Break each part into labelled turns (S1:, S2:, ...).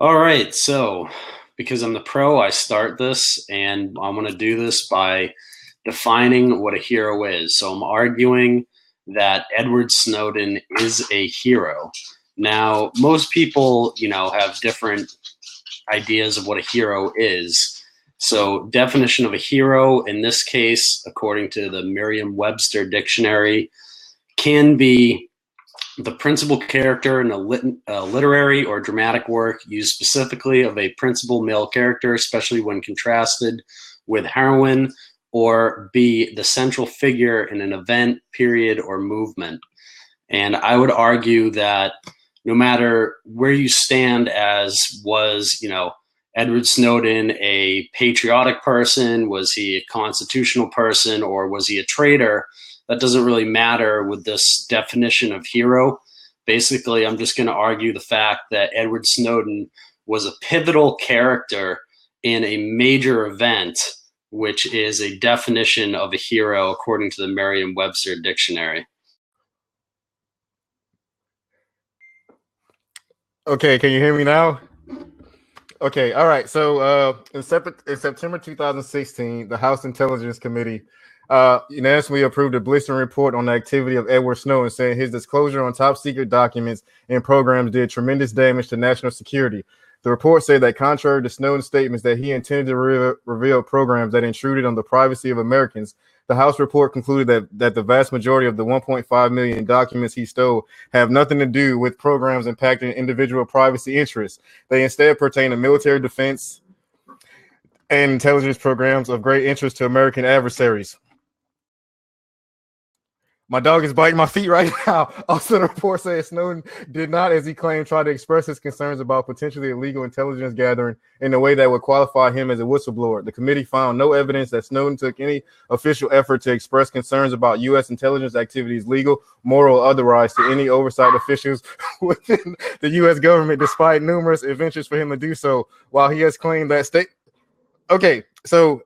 S1: All right, so because I'm the pro, I start this, and I'm going to do this by defining what a hero is. So I'm arguing that Edward Snowden is a hero. Now, most people, have different ideas of what a hero is. So, definition of a hero in this case, according to the Merriam-Webster dictionary, can be the principal character in a literary or dramatic work used specifically of a principal male character, especially when contrasted with heroine, or B, the central figure in an event, period, or movement. And I would argue that no matter where you stand as was, Edward Snowden a patriotic person? Was he a constitutional person? Or was he a traitor? That doesn't really matter with this definition of hero. Basically, I'm just going to argue the fact that Edward Snowden was a pivotal character in a major event, which is a definition of a hero according to the Merriam-Webster dictionary.
S2: Okay, can you hear me now? Okay, all right. So in September 2016, the House Intelligence Committee unanimously approved a blistering report on the activity of Edward Snowden, saying his disclosure on top secret documents and programs did tremendous damage to national security. The report said that contrary to Snowden's statements that he intended to reveal programs that intruded on the privacy of Americans, the House report concluded that the vast majority of the 1.5 million documents he stole have nothing to do with programs impacting individual privacy interests. They instead pertain to military defense and intelligence programs of great interest to American adversaries. My dog is biting my feet right now. Also, the report says Snowden did not, as he claimed, try to express his concerns about potentially illegal intelligence gathering in a way that would qualify him as a whistleblower. The committee found no evidence that Snowden took any official effort to express concerns about U.S. intelligence activities, legal, moral, or otherwise, to any oversight officials within the U.S. government, despite numerous adventures for him to do so. While he has claimed that state. Okay, so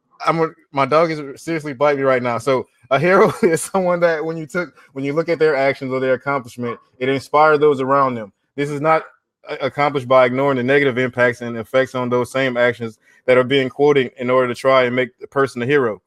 S2: my dog is seriously biting me right now. So a hero is someone that when you look at their actions or their accomplishment, it inspired those around them. This is not accomplished by ignoring the negative impacts and effects on those same actions that are being quoted in order to try and make the person a hero.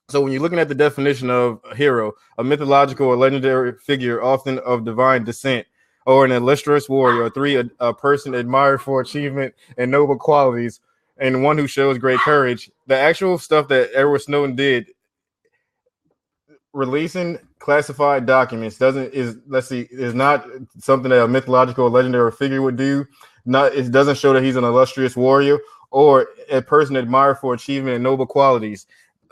S2: So when you're looking at the definition of a hero, a mythological or legendary figure, often of divine descent, or an illustrious warrior, or three, a person admired for achievement and noble qualities, and one who shows great courage. The actual stuff that Edward Snowden did, releasing classified documents, is not something that a mythological or legendary figure would do. It doesn't show that he's an illustrious warrior or a person admired for achievement and noble qualities.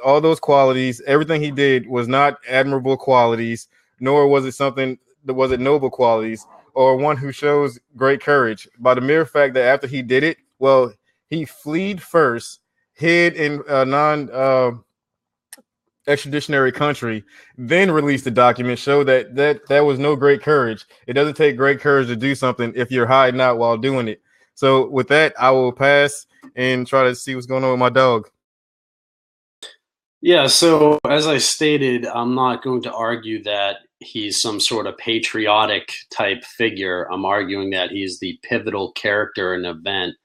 S2: All those qualities, everything he did was not admirable qualities, nor was it noble qualities or one who shows great courage. By the mere fact that after he did it, well, he fled first, hid in a extraditionary country, then released the document, showed that was no great courage. It doesn't take great courage to do something if you're hiding out while doing it. So with that, I will pass and try to see what's going on with my dog.
S1: Yeah, so as I stated, I'm not going to argue that he's some sort of patriotic type figure. I'm arguing that he's the pivotal character in an event.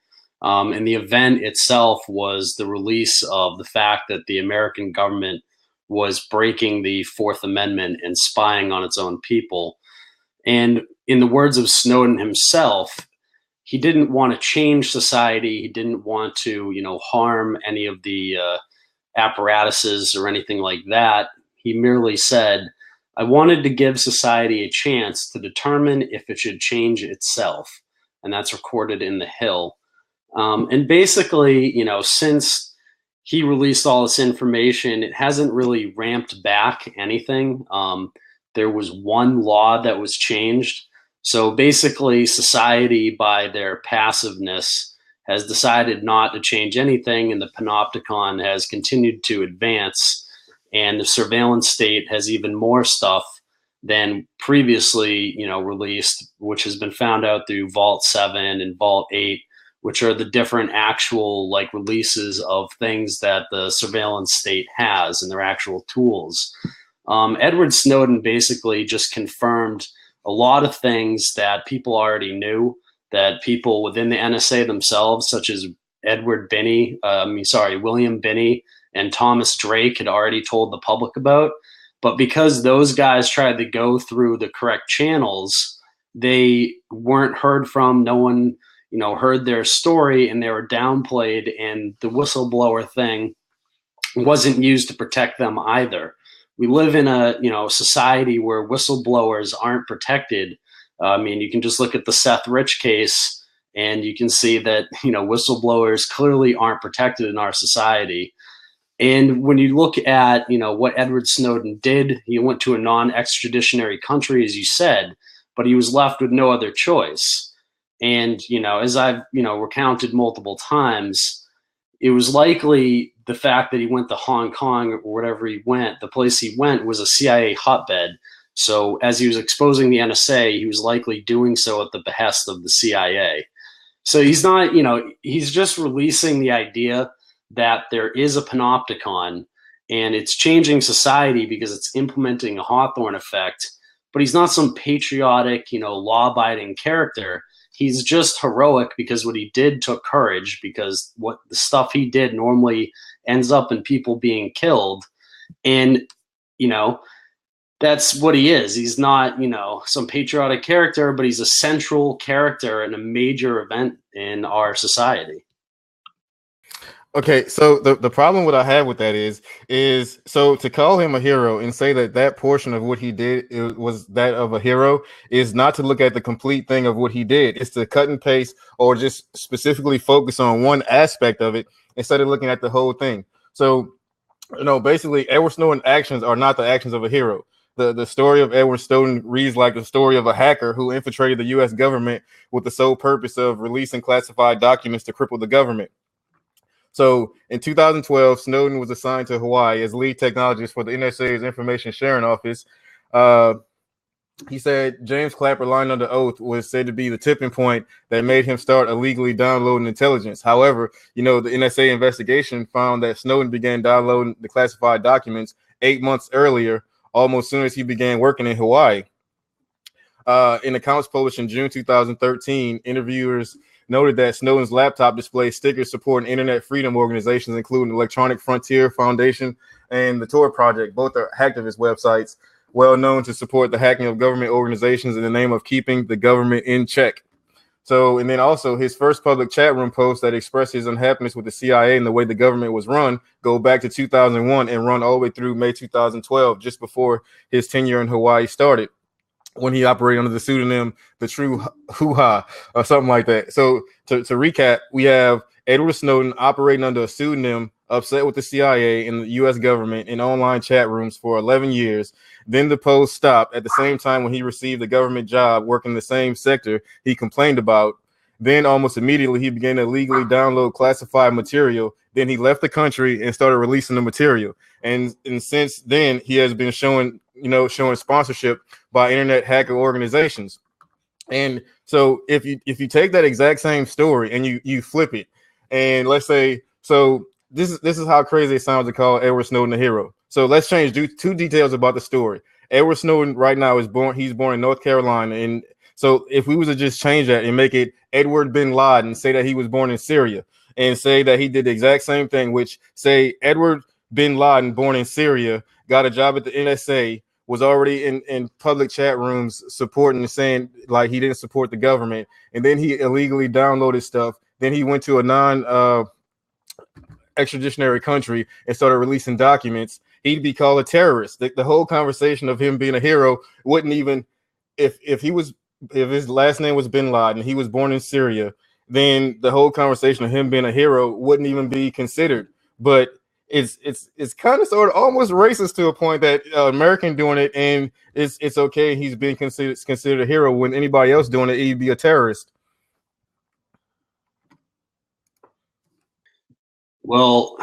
S1: And the event itself was the release of the fact that the American government was breaking the Fourth Amendment and spying on its own people. And in the words of Snowden himself, he didn't want to change society. He didn't want to, harm any of the apparatuses or anything like that. He merely said, I wanted to give society a chance to determine if it should change itself. And that's recorded in The Hill. And basically, since he released all this information, it hasn't really ramped back anything. There was one law that was changed. So basically, society, by their passiveness, has decided not to change anything, and the panopticon has continued to advance, and the surveillance state has even more stuff than previously, released, which has been found out through Vault 7 and Vault 8, which are the different actual releases of things that the surveillance state has and their actual tools. Edward Snowden basically just confirmed a lot of things that people already knew, that people within the NSA themselves, such as William Binney and Thomas Drake, had already told the public about. But because those guys tried to go through the correct channels, they weren't heard from. No one, heard their story, and they were downplayed. And the whistleblower thing wasn't used to protect them either. We live in a society where whistleblowers aren't protected. You can just look at the Seth Rich case, and you can see that whistleblowers clearly aren't protected in our society. And when you look at what Edward Snowden did, he went to a non-extraditionary country, as you said, but he was left with no other choice. And as I've recounted multiple times, it was likely the fact that he went to Hong Kong or wherever he went, the place he went was a CIA hotbed. So as he was exposing the NSA, he was likely doing so at the behest of the CIA. So he's not, he's just releasing the idea that there is a panopticon and it's changing society because it's implementing a Hawthorne effect. But he's not some patriotic, law-abiding character. He's just heroic because what he did took courage, because what the stuff he did normally ends up in people being killed. And, that's what he is. He's not, some patriotic character, but he's a central character in a major event in our society.
S2: Okay, so the problem what I have with that is so to call him a hero and say that portion of what he did was that of a hero is not to look at the complete thing of what he did. It's to cut and paste or just specifically focus on one aspect of it instead of looking at the whole thing. So, basically, Edward Snowden's actions are not the actions of a hero. The story of Edward Snowden reads like the story of a hacker who infiltrated the U.S. government with the sole purpose of releasing classified documents to cripple the government. So in 2012, Snowden was assigned to Hawaii as lead technologist for the NSA's Information Sharing Office. He said James Clapper, lying under oath, was said to be the tipping point that made him start illegally downloading intelligence. However, the NSA investigation found that Snowden began downloading the classified documents 8 months earlier, almost as soon as he began working in Hawaii. In accounts published in June 2013, interviewers noted that Snowden's laptop displays stickers supporting internet freedom organizations, including Electronic Frontier Foundation and the Tor Project. Both are hacktivist websites well known to support the hacking of government organizations in the name of keeping the government in check. So, and then also his first public chat room post that expressed his unhappiness with the CIA and the way the government was run go back to 2001 and run all the way through May 2012, just before his tenure in Hawaii started, when he operated under the pseudonym The True Hoo-Ha or something like that. So to recap, we have Edward Snowden operating under a pseudonym, upset with the CIA and the U.S. government in online chat rooms for 11 years. Then the post stopped at the same time when he received a government job working in the same sector he complained about. Then almost immediately he began to illegally download classified material. Then he left the country and started releasing the material. And since then he has been showing sponsorship by internet hacker organizations. And so if you take that exact same story and you flip it, and let's say, so this is how crazy it sounds to call Edward Snowden a hero. So let's change two details about the story. Edward Snowden right now he's born in North Carolina. And so if we was to just change that and make it Edward bin Laden, say that he was born in Syria, and say that he did the exact same thing, which say Edward bin Laden, born in Syria, got a job at the NSA, was already in public chat rooms supporting and saying like he didn't support the government, and then he illegally downloaded stuff. Then he went to a non-extraditionary country and started releasing documents. He'd be called a terrorist. The whole conversation of him being a hero wouldn't even, if his last name was bin Laden, he was born in Syria, then the whole conversation of him being a hero wouldn't even be considered. But it's kind of sort of almost racist to a point that American doing it and it's okay. He's being considered a hero when anybody else doing it, he'd be a terrorist.
S1: Well,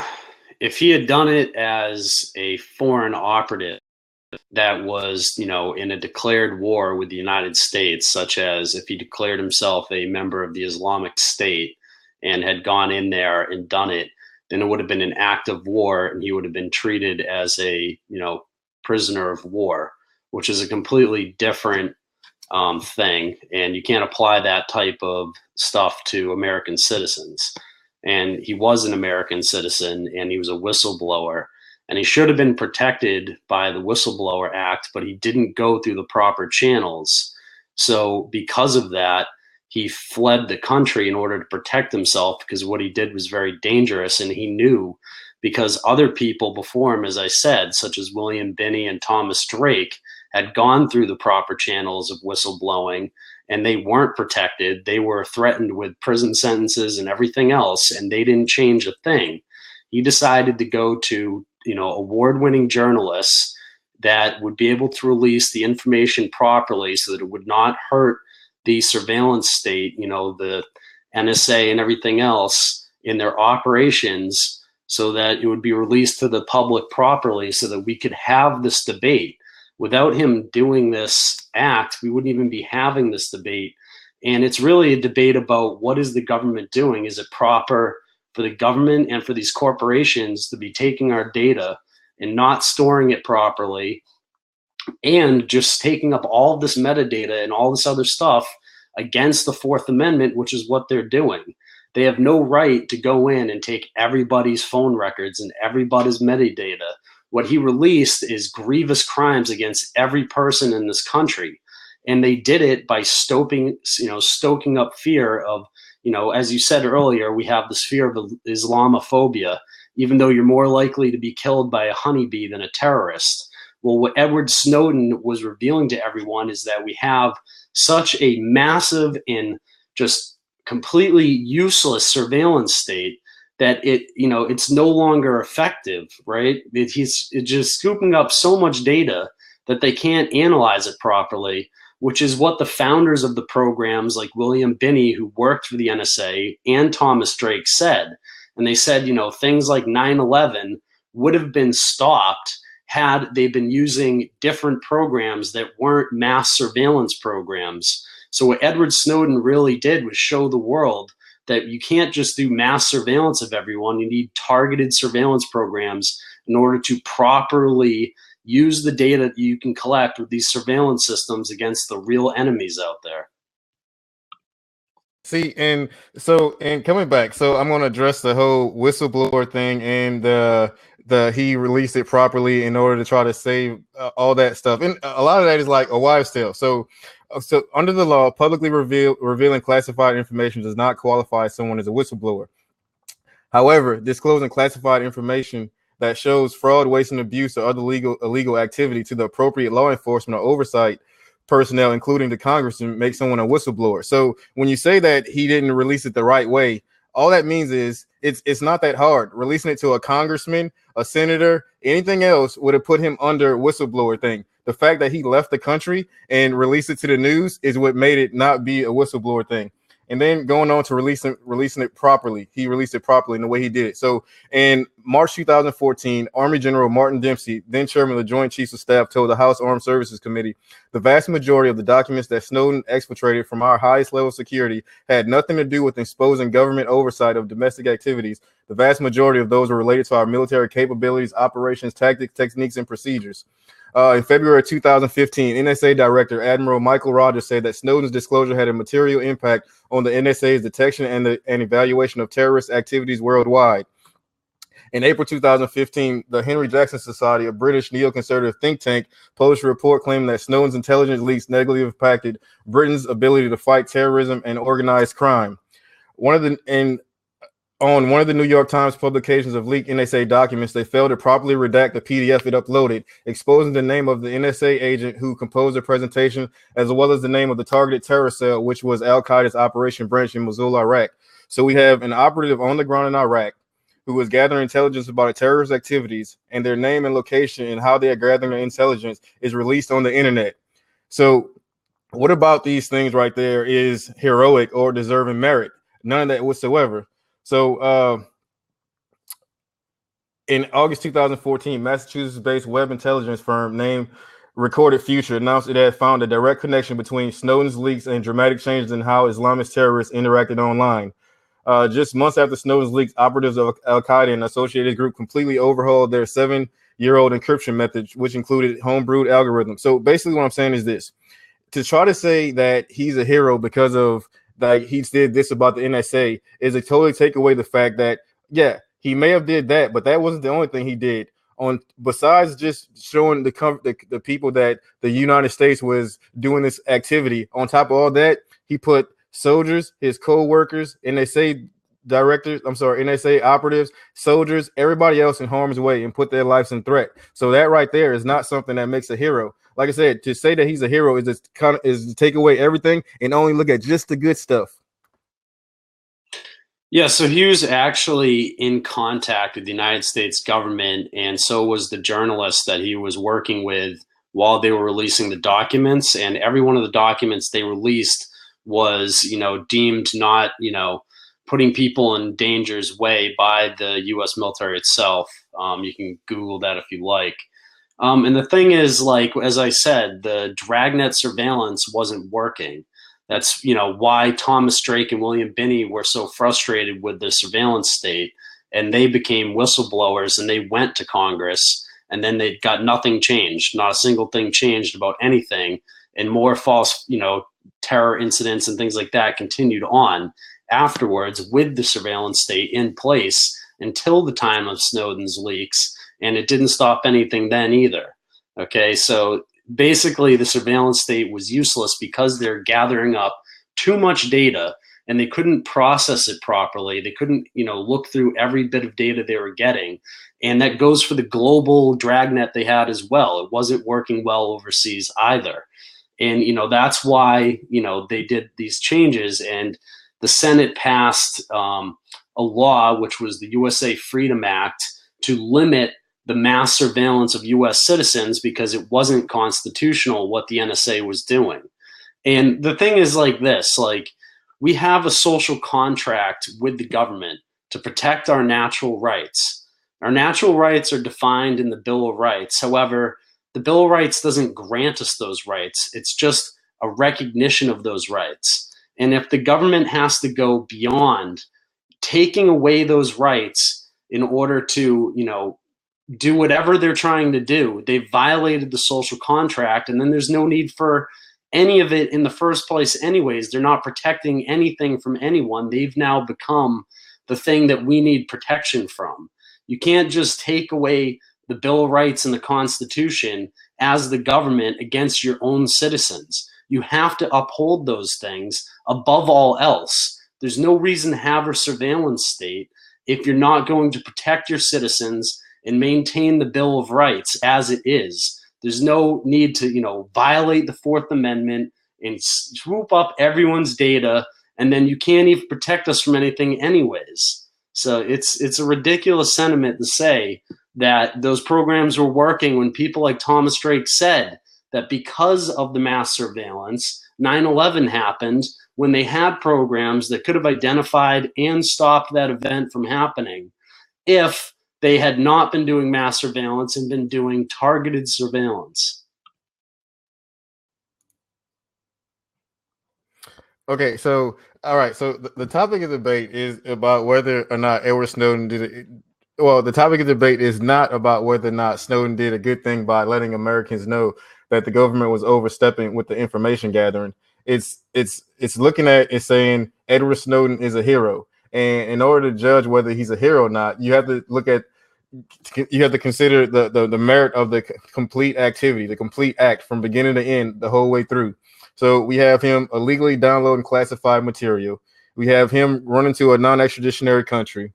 S1: if he had done it as a foreign operative that was, in a declared war with the United States, such as if he declared himself a member of the Islamic State and had gone in there and done it, then it would have been an act of war and he would have been treated as a, prisoner of war, which is a completely different thing, and you can't apply that type of stuff to American citizens. And he was an American citizen, and he was a whistleblower, and he should have been protected by the Whistleblower Act, but he didn't go through the proper channels. So because of that, he fled the country in order to protect himself, because what he did was very dangerous, and he knew, because other people before him, as I said, such as William Binney and Thomas Drake, had gone through the proper channels of whistleblowing, and they weren't protected. They were threatened with prison sentences and everything else, and they didn't change a thing. He decided to go to, award-winning journalists that would be able to release the information properly so that it would not hurt the surveillance state, the NSA and everything else in their operations, so that it would be released to the public properly so that we could have this debate. Without him doing this act, we wouldn't even be having this debate. And it's really a debate about, what is the government doing? Is it proper for the government and for these corporations to be taking our data and not storing it properly, and just taking up all of this metadata and all this other stuff against the Fourth Amendment, which is what they're doing? They have no right to go in and take everybody's phone records and everybody's metadata. What he released is grievous crimes against every person in this country. And they did it by stoking up fear of, as you said earlier, we have this fear of Islamophobia, even though you're more likely to be killed by a honeybee than a terrorist. Well, what Edward Snowden was revealing to everyone is that we have such a massive and just completely useless surveillance state that it's no longer effective, right? He's just scooping up so much data that they can't analyze it properly, which is what the founders of the programs, like William Binney, who worked for the NSA, and Thomas Drake said. And they said, things like 9/11 would have been stopped had they been using different programs that weren't mass surveillance programs. So what Edward Snowden really did was show the world that you can't just do mass surveillance of everyone. You need targeted surveillance programs in order to properly use the data that you can collect with these surveillance systems against the real enemies out there.
S2: See, and coming back, so I'm going to address the whole whistleblower thing, and he released it properly in order to try to save all that stuff. And a lot of that is like a wives' tale. So under the law, publicly revealing classified information does not qualify someone as a whistleblower. However, disclosing classified information that shows fraud, waste, and abuse or other illegal activity to the appropriate law enforcement or oversight personnel, including the congressman, makes someone a whistleblower. So when you say that he didn't release it the right way, all that means is it's not that hard. Releasing it to a congressman, a senator, anything else would have put him under whistleblower thing. The fact that he left the country and released it to the news is what made it not be a whistleblower thing. And then going on to releasing it properly, he released it properly in the way he did it. So in March 2014, Army General Martin Dempsey, then chairman of the Joint Chiefs of Staff, told the House Armed Services Committee the vast majority of the documents that Snowden exfiltrated from our highest level of security had nothing to do with exposing government oversight of domestic activities. The vast majority of those were related to our military capabilities, operations, tactics, techniques, and procedures. In February 2015, NSA Director Admiral Michael Rogers said that Snowden's disclosure had a material impact on the NSA's detection and evaluation of terrorist activities worldwide. In April 2015, the Henry Jackson Society, a British neoconservative think tank, published a report claiming that Snowden's intelligence leaks negatively impacted Britain's ability to fight terrorism and organized crime. On one of the New York Times publications of leaked NSA documents, they failed to properly redact the PDF it uploaded, exposing the name of the NSA agent who composed the presentation, as well as the name of the targeted terror cell, which was Al-Qaeda's operation branch in Mosul, Iraq. So we have an operative on the ground in Iraq who is gathering intelligence about terrorist activities, and their name and location and how they are gathering their intelligence is released on the internet. So what about these things right there is heroic or deserving merit? None of that whatsoever. So in August 2014, Massachusetts-based web intelligence firm named Recorded Future announced it had found a direct connection between Snowden's leaks and dramatic changes in how Islamist terrorists interacted online. Just months after Snowden's leaks, operatives of Al-Qaeda and associated group completely overhauled their 7-year-old encryption methods, which included homebrewed algorithms. So basically what I'm saying is this. to try to say that he's a hero because of like he did this about the NSA is to totally take away the fact that yeah, he may have did that, but that wasn't the only thing he did. On besides just showing the people that the United States was doing this activity, on top of all that, he put soldiers, his co-workers, NSA NSA operatives, soldiers, everybody else in harm's way and put their lives in threat. So that right there is not something that makes a hero. Like I said, to say that he's a hero is just is to take away everything and only look at just the good stuff.
S1: Yeah, so he was actually in contact with the United States government, and so was the journalist that he was working with while they were releasing the documents. And every one of the documents they released was, deemed not, putting people in danger's way by the U.S. military itself. You can Google that if you like. And the thing is, like, as I said, the dragnet surveillance wasn't working. That's, why Thomas Drake and William Binney were so frustrated with the surveillance state, and they became whistleblowers and they went to Congress, and then they got nothing changed. Not a single thing changed about anything. And more false, terror incidents and things like that continued on afterwards with the surveillance state in place until the time of Snowden's leaks. And it didn't stop anything then either. Okay, so basically the surveillance state was useless because they're gathering up too much data and they couldn't process it properly. They couldn't, look through every bit of data they were getting. And that goes for the global dragnet they had as well. It wasn't working well overseas either. And, that's why, they did these changes. And the Senate passed a law, which was the USA Freedom Act, to limit the mass surveillance of U.S. citizens because it wasn't constitutional what the NSA was doing. And the thing is like this, like we have a social contract with the government to protect our natural rights. Our natural rights are defined in the Bill of Rights. However, the Bill of Rights doesn't grant us those rights. It's just a recognition of those rights. And if the government has to go beyond taking away those rights in order to, do whatever they're trying to do, they've violated the social contract, and then there's no need for any of it in the first place anyways. They're not protecting anything from anyone. They've now become the thing that we need protection from. You can't just take away the Bill of Rights and the Constitution as the government against your own citizens. You have to uphold those things above all else. There's no reason to have a surveillance state if you're not going to protect your citizens and maintain the Bill of Rights as it is. There's no need to, violate the Fourth Amendment and swoop up everyone's data, and then you can't even protect us from anything anyways. So it's a ridiculous sentiment to say that those programs were working when people like Thomas Drake said that because of the mass surveillance, 9/11 happened when they had programs that could have identified and stopped that event from happening if they had not been doing mass surveillance and been doing targeted surveillance.
S2: Okay, so all right, so the topic of debate is about whether or not Edward Snowden did it. Well, the topic of debate is not about whether or not Snowden did a good thing by letting Americans know that the government was overstepping with the information gathering. It's looking at it saying Edward Snowden is a hero, and in order to judge whether he's a hero or not, you have to consider the merit of the complete activity, the complete act from beginning to end, the whole way through. So we have him illegally downloading classified material. We have him running to a non-extraditionary country.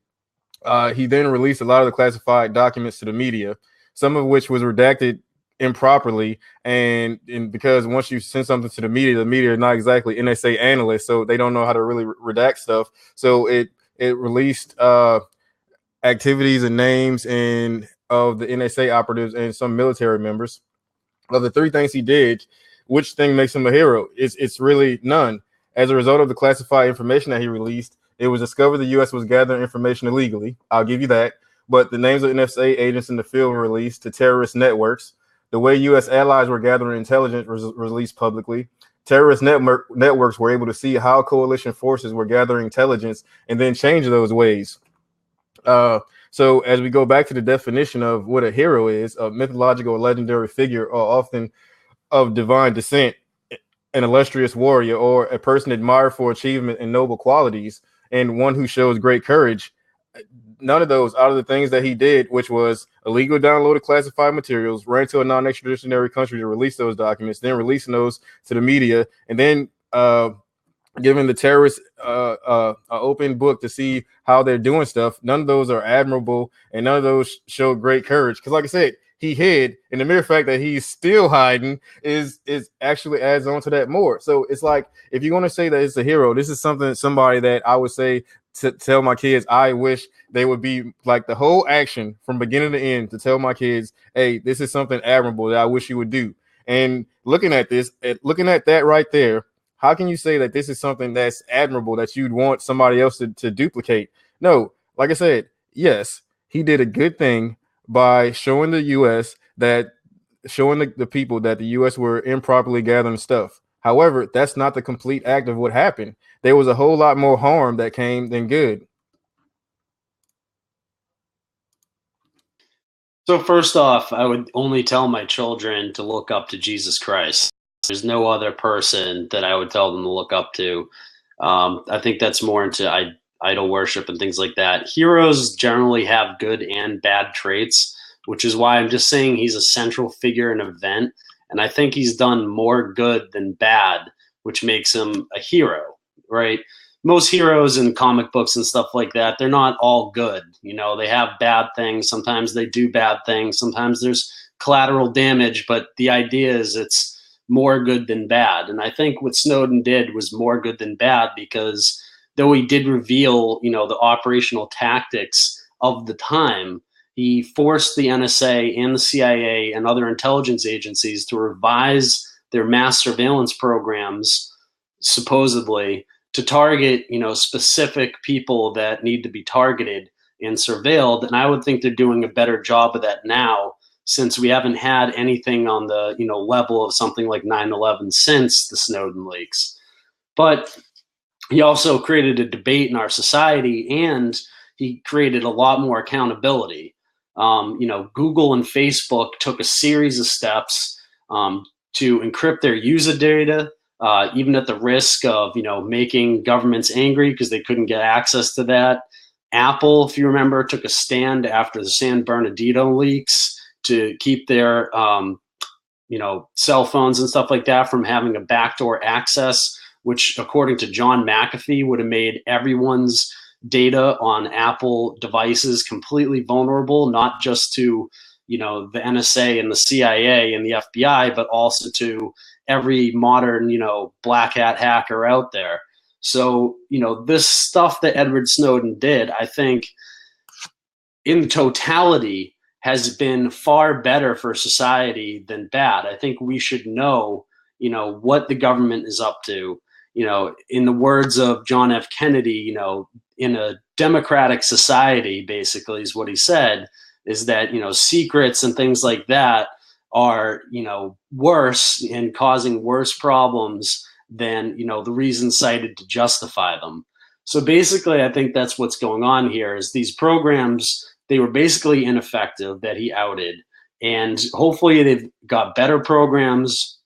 S2: He then released a lot of the classified documents to the media, some of which was redacted improperly. And because once you send something to the media are not exactly NSA analysts, so they don't know how to really redact stuff. So it released activities and names of the NSA operatives and some military members. Of the three things he did, which thing makes him a hero? It's really none. As a result of the classified information that he released, it was discovered the U.S. was gathering information illegally. I'll give you that. But the names of NSA agents in the field were released to terrorist networks. The way U.S. allies were gathering intelligence was released publicly. Terrorist networks were able to see how coalition forces were gathering intelligence and then change those ways. So as we go back to the definition of what a hero is, a mythological or legendary figure, or often of divine descent, an illustrious warrior or a person admired for achievement and noble qualities and one who shows great courage. None of those out of the things that he did, which was illegal downloaded classified materials, ran to a non-extraditionary country to release those documents, then releasing those to the media, and then giving the terrorists an open book to see how they're doing stuff. None of those are admirable, and none of those show great courage. Because, like I said, he hid, and the mere fact that he's still hiding is actually adds on to that more. So it's like, if you're going to say that it's a hero, this is somebody that I would say to tell my kids, I wish they would be like the whole action from beginning to end, to tell my kids, hey, this is something admirable that I wish you would do. And looking at that right there, how can you say that this is something that's admirable that you'd want somebody else to duplicate? No, like I said, yes, he did a good thing by showing the U.S. showing the people that the U.S. were improperly gathering stuff. However, that's not the complete act of what happened. There was a whole lot more harm that came than good.
S1: So first off, I would only tell my children to look up to Jesus Christ. There's no other person that I would tell them to look up to. I think that's more into idol worship and things like that. Heroes generally have good and bad traits, which is why I'm just saying he's a central figure in an event. And I think he's done more good than bad, which makes him a hero, right? Most heroes in comic books and stuff like that, they're not all good. You know, they have bad things. Sometimes they do bad things. Sometimes there's collateral damage, but the idea is it's more good than bad. And I think what Snowden did was more good than bad, because though he did reveal, you know, the operational tactics of the time, he forced the NSA and the CIA and other intelligence agencies to revise their mass surveillance programs, supposedly, to target, you know, specific people that need to be targeted and surveilled. And I would think they're doing a better job of that now, since we haven't had anything on the, you know, level of something like 9/11 since the Snowden leaks. But he also created a debate in our society, and he created a lot more accountability. You know, Google and Facebook took a series of steps to encrypt their user data, even at the risk of, you know, making governments angry because they couldn't get access to that. Apple, if you remember, took a stand after the San Bernardino leaks to keep their, you know, cell phones and stuff like that from having a backdoor access, which, according to John McAfee, would have made everyone's data on Apple devices completely vulnerable, not just to, you know, the NSA and the CIA and the FBI, but also to every modern, you know, black hat hacker out there. So, you know, this stuff that Edward Snowden did, I think, in totality, has been far better for society than bad. I think we should know, you know, what the government is up to. You know, in the words of John F. Kennedy, you know, in a democratic society, basically, is what he said, is that, you know, secrets and things like that are, you know, worse and causing worse problems than, you know, the reasons cited to justify them. So basically, I think that's what's going on here, is these programs, they were basically ineffective that he outed. And hopefully they've got better programs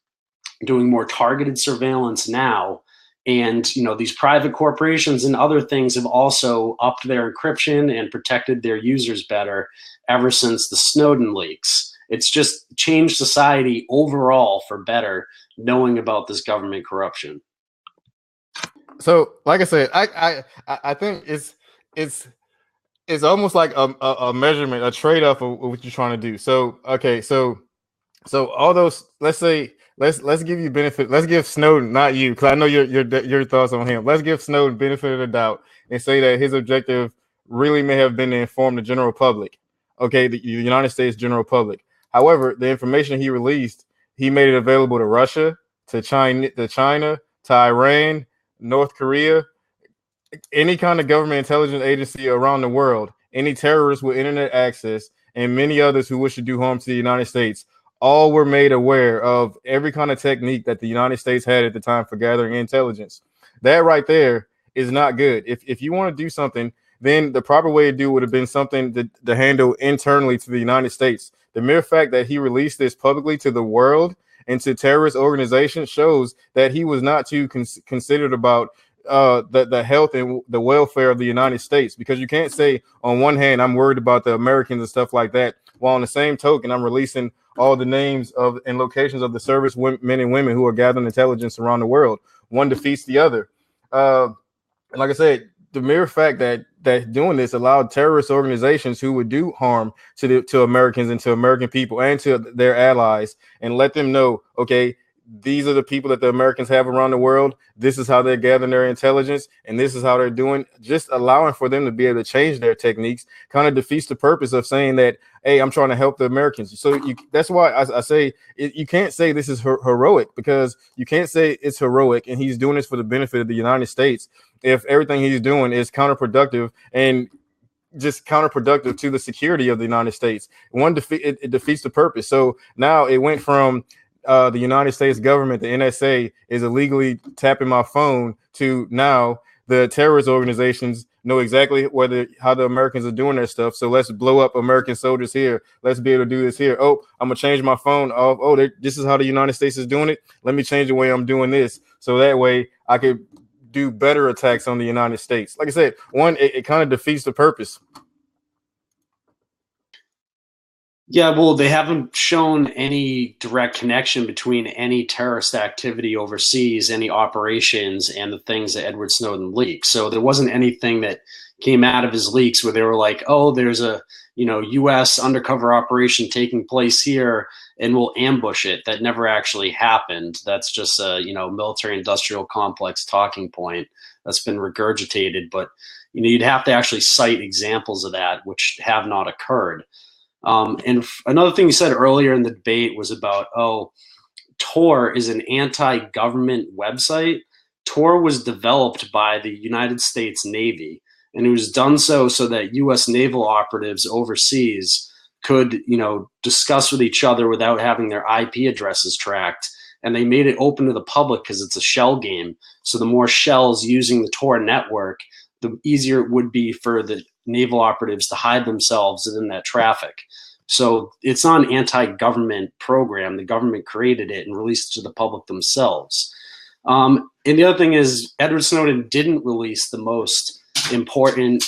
S1: doing more targeted surveillance now. And, you know, these private corporations and other things have also upped their encryption and protected their users better ever since the Snowden leaks. It's just changed society overall for better, knowing about this government corruption.
S2: So, like I said, I think it's almost like a measurement, a trade-off of what you're trying to do. So, okay, so all those, let's say, let's give you benefit. Let's give Snowden, not you, because I know your thoughts on him. Let's give Snowden benefit of the doubt and say that his objective really may have been to inform the general public. Okay, the United States general public. However, the information he released, he made it available to Russia, to China, to Iran, North Korea, any kind of government intelligence agency around the world, any terrorists with internet access, and many others who wish to do harm to the United States. All were made aware of every kind of technique that the United States had at the time for gathering intelligence. That right there is not good. If you want to do something, then the proper way to do would have been something to handle internally to the United States. The mere fact that he released this publicly to the world into terrorist organizations shows that he was not too considered about the health and the welfare of the United States, because you can't say on one hand I'm worried about the Americans and stuff like that, while on the same token I'm releasing all the names of and locations of the service men and women who are gathering intelligence around the world. One defeats the other. Like I said, the mere fact that doing this allowed terrorist organizations who would do harm to Americans and to American people and to their allies, and let them know, okay, these are the people that the Americans have around the world. This is how they're gathering their intelligence, and this is how they're doing. Just allowing for them to be able to change their techniques kind of defeats the purpose of saying that, hey, I'm trying to help the Americans. So that's why I say you can't say this is heroic, because you can't say it's heroic and he's doing this for the benefit of the United States if everything he's doing is counterproductive and just counterproductive to the security of the United States. It defeats the purpose. So now it went from the United States government, the NSA, is illegally tapping my phone, to now the terrorist organizations know exactly how the Americans are doing their stuff. So let's blow up American soldiers here. Let's be able to do this here. Oh, I'm gonna change my phone. Oh, this is how the United States is doing it. Let me change the way I'm doing this, so that way I could do better attacks on the United States. Like I said, it kind of defeats the purpose.
S1: Yeah, well, they haven't shown any direct connection between any terrorist activity overseas, any operations, and the things that Edward Snowden leaked. So there wasn't anything that came out of his leaks where they were like, oh, there's a U.S. undercover operation taking place here, and we'll ambush it. That never actually happened. That's just a military-industrial complex talking point that's been regurgitated. But you'd have to actually cite examples of that, which have not occurred. And another thing you said earlier in the debate was about, Tor is an anti-government website. Tor was developed by the United States Navy, and it was done so that U.S. naval operatives overseas could, discuss with each other without having their IP addresses tracked. And they made it open to the public because it's a shell game. So the more shells using the Tor network, the easier it would be for the naval operatives to hide themselves within that traffic. So it's not an anti-government program. The government created it and released it to the public themselves. And the other thing is, Edward Snowden didn't release the most important,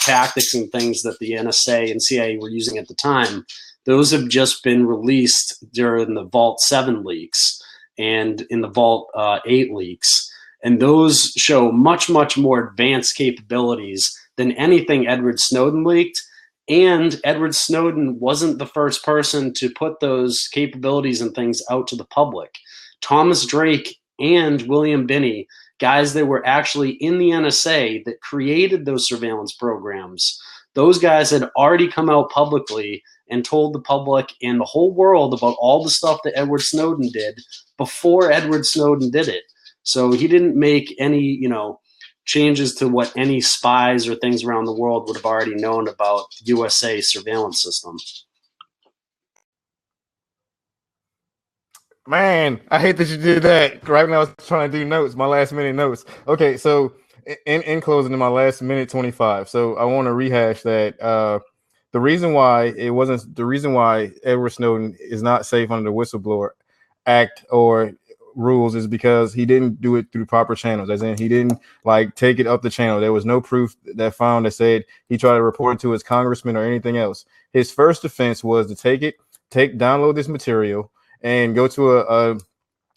S1: tactics and things that the NSA and CIA were using at the time. Those have just been released during the Vault 7 leaks and in the Vault 8 leaks. And those show much, much more advanced capabilities than anything Edward Snowden leaked. And Edward Snowden wasn't the first person to put those capabilities and things out to the public. Thomas Drake and William Binney, guys that were actually in the NSA that created those surveillance programs, those guys had already come out publicly and told the public and the whole world about all the stuff that Edward Snowden did before Edward Snowden did it. So he didn't make any, changes to what any spies or things around the world would have already known about the USA surveillance system.
S2: Man, I hate that you did that right when I was trying to do notes, my last minute notes. Okay, so in closing, in my last minute 25, so I want to rehash that. The reason why Edward Snowden is not safe under the Whistleblower Act or rules is because he didn't do it through proper channels, as in he didn't take it up the channel. There was no proof that said he tried to report it to his congressman or anything else. His first defense was to download this material and go to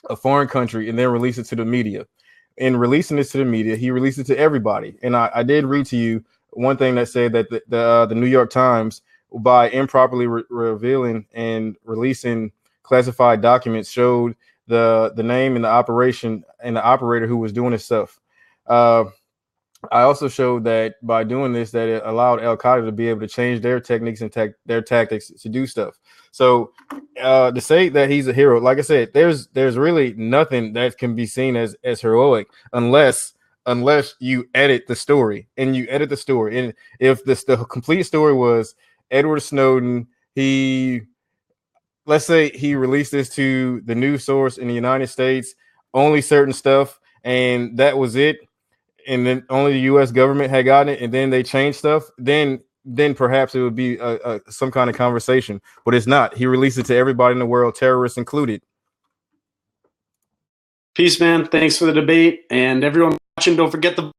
S2: a foreign country and then release it to the media. In releasing this to the media, he released it to everybody. And I did read to you one thing that said that the New York Times, by improperly revealing and releasing classified documents, showed the name and the operation and the operator who was doing this stuff. I also showed that by doing this, that it allowed Al Qaeda to be able to change their techniques and their tactics to do stuff. So to say that he's a hero, like I said, there's really nothing that can be seen as heroic unless you edit the story. And if the complete story was Edward Snowden, let's say he released this to the news source in the United States, only certain stuff, and that was it. And then only the U.S. government had gotten it, and then they changed stuff. Then perhaps it would be some kind of conversation, but it's not. He released it to everybody in the world, terrorists included.
S1: Peace, man. Thanks for the debate. And everyone watching, don't forget the